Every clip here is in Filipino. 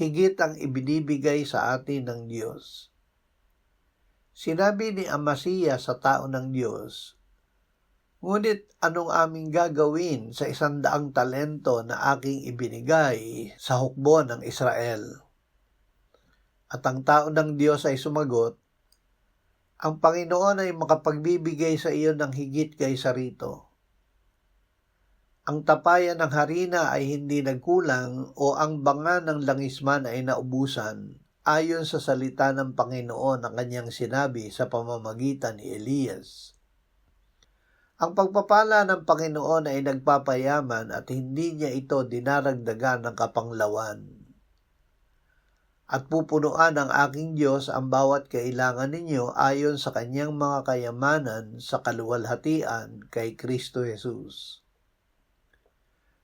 higit ang ibinibigay sa atin ng Diyos. Sinabi ni Amasiya sa tao ng Diyos, "Ngunit anong aming gagawin sa 100 talento na aking ibinigay sa hukbo ng Israel?" At ang tao ng Diyos ay sumagot, "Ang Panginoon ay makapagbibigay sa iyo ng higit kaysa rito. Ang tapayan ng harina ay hindi nagkulang o ang banga ng langisman ay naubusan, ayon sa salita ng Panginoon na kanyang sinabi sa pamamagitan ni Elias. Ang pagpapala ng Panginoon ay nagpapayaman at hindi niya ito dinaragdagan ng kapanglawan. At pupunuan ng aking Diyos ang bawat kailangan ninyo ayon sa kanyang mga kayamanan sa kaluwalhatian kay Kristo Jesus.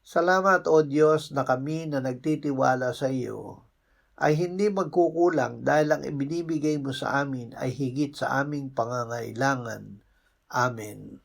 Salamat, O Diyos, na kami na nagtitiwala sa iyo ay hindi magkukulang dahil ang ibinibigay mo sa amin ay higit sa aming pangangailangan. Amen.